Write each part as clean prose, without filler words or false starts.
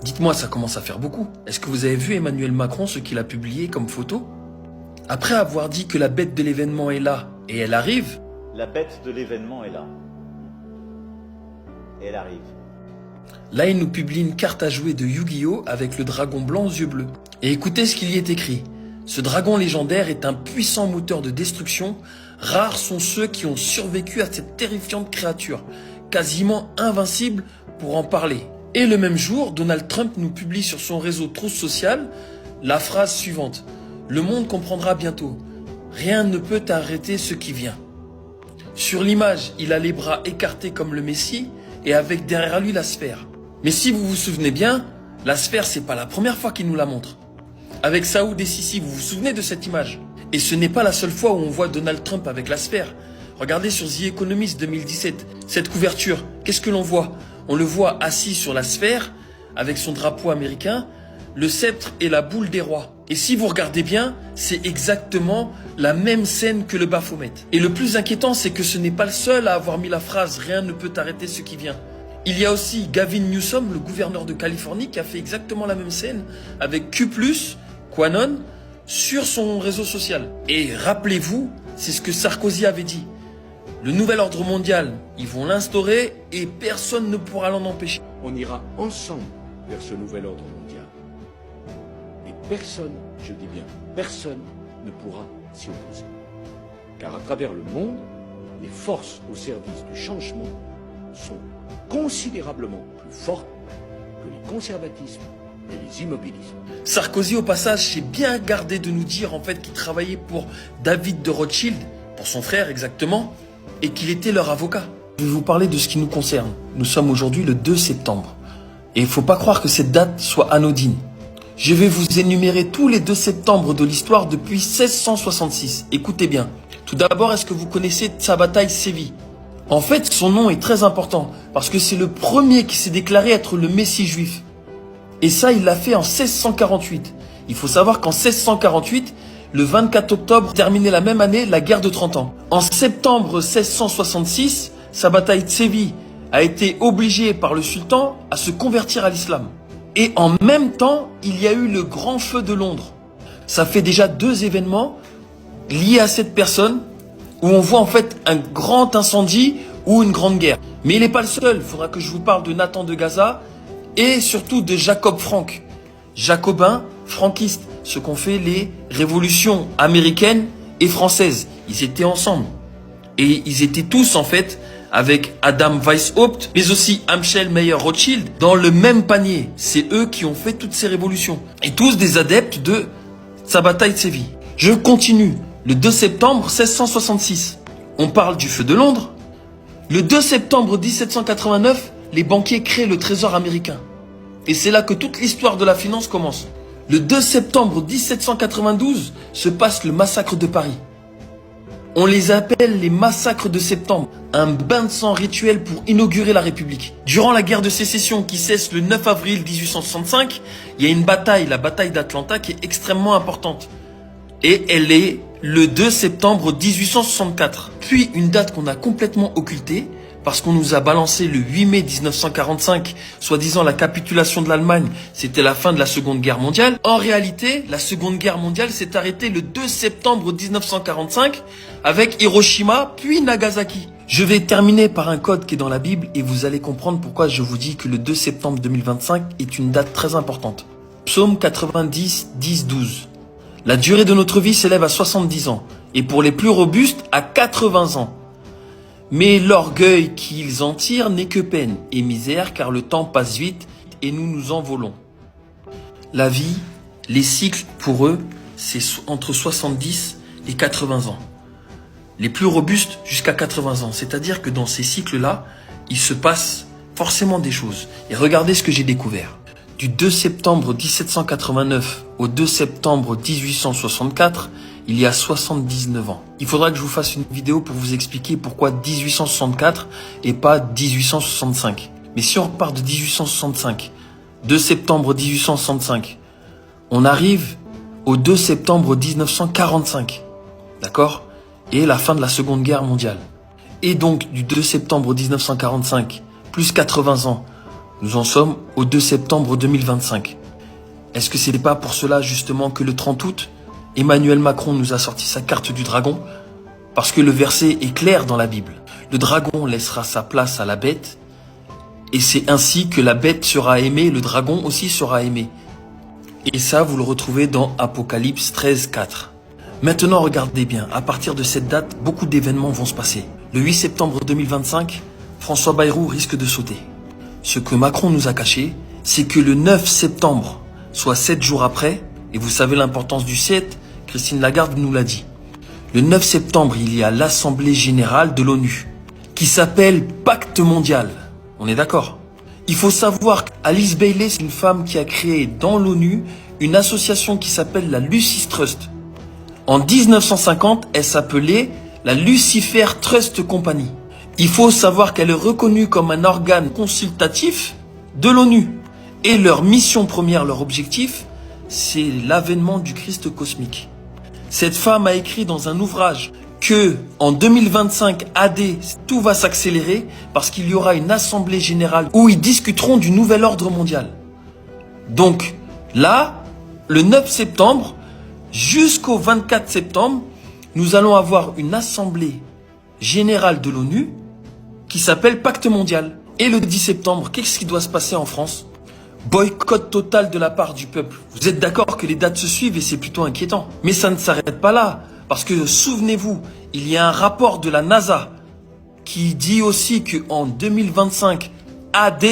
Dites-moi, ça commence à faire beaucoup. Est-ce que vous avez vu Emmanuel Macron, ce qu'il a publié comme photo? Après avoir dit que la bête de l'événement est là, et elle arrive... La bête de l'événement est là. Et elle arrive. Là, il nous publie une carte à jouer de Yu-Gi-Oh! Avec le dragon blanc aux yeux bleus. Et écoutez ce qu'il y est écrit. Ce dragon légendaire est un puissant moteur de destruction. Rares sont ceux qui ont survécu à cette terrifiante créature, quasiment invincible pour en parler. Et le même jour, Donald Trump nous publie sur son réseau Truth Social la phrase suivante. Le monde comprendra bientôt. Rien ne peut arrêter ce qui vient. Sur l'image, il a les bras écartés comme le Messie et avec derrière lui la sphère. Mais si vous vous souvenez bien, la sphère, c'est pas la première fois qu'il nous la montre. Avec Saoud et Sisi, vous vous souvenez de cette image? Et ce n'est pas la seule fois où on voit Donald Trump avec la sphère. Regardez sur The Economist 2017, cette couverture, qu'est-ce que l'on voit? On le voit assis sur la sphère, avec son drapeau américain, le sceptre et la boule des rois. Et si vous regardez bien, c'est exactement la même scène que le Baphomet. Et le plus inquiétant, c'est que ce n'est pas le seul à avoir mis la phrase « Rien ne peut arrêter ce qui vient ». Il y a aussi Gavin Newsom, le gouverneur de Californie, qui a fait exactement la même scène avec Q+, Quanon, sur son réseau social. Et rappelez-vous, c'est ce que Sarkozy avait dit. Le nouvel ordre mondial, ils vont l'instaurer et personne ne pourra l'en empêcher. On ira ensemble vers ce nouvel ordre mondial. Et personne, je dis bien personne, ne pourra s'y opposer. Car à travers le monde, les forces au service du changement sont considérablement plus fortes que les conservatismes et les immobilismes. Sarkozy, au passage, s'est bien gardé de nous dire en fait qu'il travaillait pour David de Rothschild, pour son frère exactement, et qu'il était leur avocat. Je vais vous parler de ce qui nous concerne. Nous sommes aujourd'hui le 2 septembre. Et il ne faut pas croire que cette date soit anodine. Je vais vous énumérer tous les 2 septembre de l'histoire depuis 1666. Écoutez bien. Tout d'abord, est-ce que vous connaissez Sabbatai Tzvi? En fait, son nom est très important parce que c'est le premier qui s'est déclaré être le Messie juif. Et ça, il l'a fait en 1648. Il faut savoir qu'en 1648, le 24 octobre, terminait la même année la guerre de 30 ans. En septembre 1666, Sabbatai Tzvi a été obligé par le sultan à se convertir à l'islam. Et en même temps, il y a eu le grand feu de Londres. Ça fait déjà 2 événements liés à cette personne où on voit en fait un grand incendie ou une grande guerre. Mais il n'est pas le seul. Il faudra que je vous parle de Nathan de Gaza et surtout de Jacob Frank. Jacobins, franquistes, ce qu'ont fait les révolutions américaines et françaises. Ils étaient ensemble. Et ils étaient tous en fait avec Adam Weishaupt, mais aussi Amschel Meyer Rothschild, dans le même panier. C'est eux qui ont fait toutes ces révolutions. Et tous des adeptes de Sabbatai Tzvi. Je continue. Le 2 septembre 1666, on parle du feu de Londres. Le 2 septembre 1789, les banquiers créent le trésor américain. Et c'est là que toute l'histoire de la finance commence. Le 2 septembre 1792 se passe le massacre de Paris. On les appelle les massacres de septembre, un bain de sang rituel pour inaugurer la République. Durant la guerre de sécession qui cesse le 9 avril 1865, il y a une bataille, la bataille d'Atlanta, qui est extrêmement importante. Et elle est le 2 septembre 1864. Puis une date qu'on a complètement occultée, parce qu'on nous a balancé le 8 mai 1945, soi-disant la capitulation de l'Allemagne, c'était la fin de la Seconde Guerre mondiale. En réalité, la Seconde Guerre mondiale s'est arrêtée le 2 septembre 1945 avec Hiroshima puis Nagasaki. Je vais terminer par un code qui est dans la Bible et vous allez comprendre pourquoi je vous dis que le 2 septembre 2025 est une date très importante. Psaume 90, 10, 12. La durée de notre vie s'élève à 70 ans et pour les plus robustes à 80 ans. Mais l'orgueil qu'ils en tirent n'est que peine et misère, car le temps passe vite et nous nous envolons. La vie, les cycles pour eux, c'est entre 70 et 80 ans. Les plus robustes jusqu'à 80 ans. C'est-à-dire que dans ces cycles-là, il se passe forcément des choses. Et regardez ce que j'ai découvert. Du 2 septembre 1789 au 2 septembre 1864, il y a 79 ans. Il faudra que je vous fasse une vidéo pour vous expliquer pourquoi 1864 et pas 1865. Mais si on repart de 1865, 2 septembre 1865, on arrive au 2 septembre 1945. D'accord? Et la fin de la Seconde Guerre mondiale. Et donc, du 2 septembre 1945, plus 80 ans, Nous en sommes au 2 septembre 2025. Est-ce que ce n'est pas pour cela justement que le 30 août, Emmanuel Macron nous a sorti sa carte du dragon? Parce que le verset est clair dans la Bible. Le dragon laissera sa place à la bête, et c'est ainsi que la bête sera aimée, le dragon aussi sera aimé. Et ça, vous le retrouvez dans Apocalypse 13, 4. Maintenant, regardez bien, à partir de cette date, beaucoup d'événements vont se passer. Le 8 septembre 2025, François Bayrou risque de sauter. Ce que Macron nous a caché, c'est que le 9 septembre, soit 7 jours après, et vous savez l'importance du 7, Christine Lagarde nous l'a dit. Le 9 septembre, il y a l'Assemblée Générale de l'ONU, qui s'appelle Pacte Mondial. On est d'accord? Il faut savoir qu'Alice Bailey, c'est une femme qui a créé dans l'ONU une association qui s'appelle la Lucis Trust. En 1950, elle s'appelait la Lucifer Trust Company. Il faut savoir qu'elle est reconnue comme un organe consultatif de l'ONU. Et leur mission première, leur objectif, c'est l'avènement du Christ cosmique. Cette femme a écrit dans un ouvrage que en 2025 AD, tout va s'accélérer parce qu'il y aura une assemblée générale où ils discuteront du nouvel ordre mondial. Donc là, le 9 septembre jusqu'au 24 septembre, nous allons avoir une assemblée générale de l'ONU qui s'appelle Pacte Mondial. Et le 10 septembre, qu'est-ce qui doit se passer en France? Boycott total de la part du peuple. Vous êtes d'accord que les dates se suivent et c'est plutôt inquiétant. Mais ça ne s'arrête pas là. Parce que souvenez-vous, il y a un rapport de la NASA qui dit aussi qu'en 2025 AD,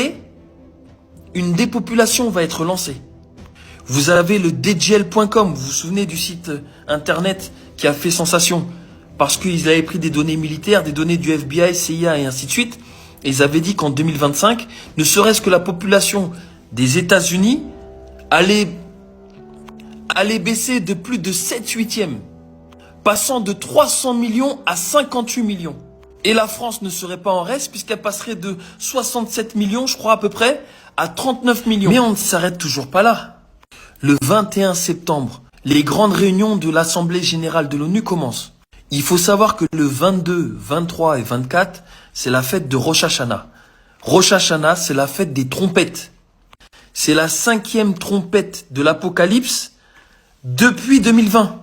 une dépopulation va être lancée. Vous avez le DJL.com, vous vous souvenez du site internet qui a fait sensation parce qu'ils avaient pris des données militaires, des données du FBI, CIA et ainsi de suite. Et ils avaient dit qu'en 2025, ne serait-ce que la population des États-Unis allait baisser de plus de 7/8, passant de 300 millions à 58 millions. Et la France ne serait pas en reste puisqu'elle passerait de 67 millions, je crois à peu près, à 39 millions. Mais on ne s'arrête toujours pas là. Le 21 septembre, les grandes réunions de l'Assemblée Générale de l'ONU commencent. Il faut savoir que le 22, 23 et 24, c'est la fête de Rosh Hashanah. Rosh Hashanah, c'est la fête des trompettes. C'est la 5e trompette de l'Apocalypse depuis 2020.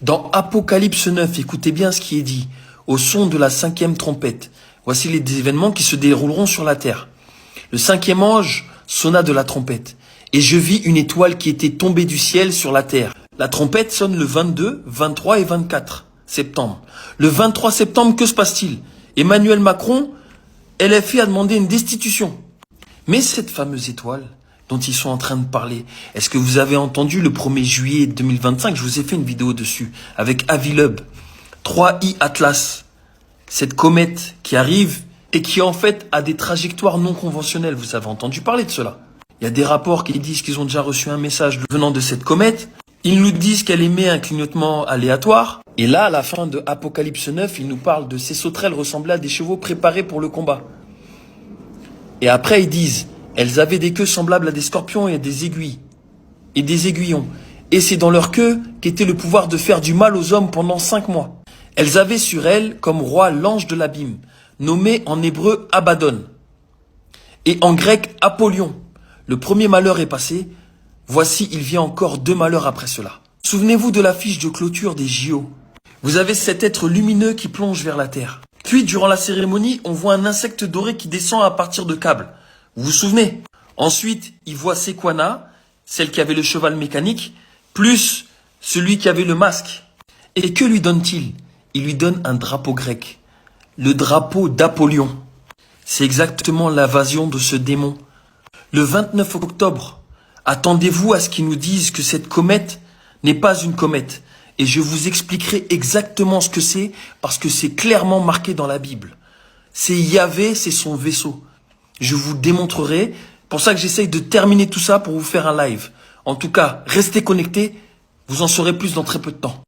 Dans Apocalypse 9, écoutez bien ce qui est dit. Au son de la 5e trompette, voici les événements qui se dérouleront sur la terre. Le 5e ange sonna de la trompette. Et je vis une étoile qui était tombée du ciel sur la terre. La trompette sonne le 22, 23 et 24 septembre. Le 23 septembre, que se passe-t-il? Emmanuel Macron, LFI a demandé une destitution. Mais cette fameuse étoile dont ils sont en train de parler, est-ce que vous avez entendu le 1er juillet 2025? Je vous ai fait une vidéo dessus avec Avilub, 3I Atlas. Cette comète qui arrive et qui en fait a des trajectoires non conventionnelles. Vous avez entendu parler de cela? Il y a des rapports qui disent qu'ils ont déjà reçu un message venant de cette comète. Ils nous disent qu'elle émet un clignotement aléatoire. Et là, à la fin de Apocalypse 9, ils nous parlent de ces sauterelles ressemblaient à des chevaux préparés pour le combat. Et après, ils disent, elles avaient des queues semblables à des scorpions et à des aiguilles. Et des aiguillons. Et c'est dans leur queue qu'était le pouvoir de faire du mal aux hommes pendant 5 mois. Elles avaient sur elles comme roi l'ange de l'abîme, nommé en hébreu Abaddon. Et en grec Apollyon. Le premier malheur est passé. Voici, il vient encore 2 malheurs après cela. Souvenez-vous de l'affiche de clôture des JO. Vous avez cet être lumineux qui plonge vers la terre. Puis, durant la cérémonie, on voit un insecte doré qui descend à partir de câbles. Vous vous souvenez? Ensuite, il voit Sequana, celle qui avait le cheval mécanique, plus celui qui avait le masque. Et que lui donne-t-il? Il lui donne un drapeau grec. Le drapeau d'Apollyon. C'est exactement l'invasion de ce démon. Le 29 octobre, attendez-vous à ce qu'ils nous disent que cette comète n'est pas une comète. Et je vous expliquerai exactement ce que c'est, parce que c'est clairement marqué dans la Bible. C'est Yahvé, c'est son vaisseau. Je vous démontrerai. Pour ça que j'essaye de terminer tout ça pour vous faire un live. En tout cas, restez connectés. Vous en saurez plus dans très peu de temps.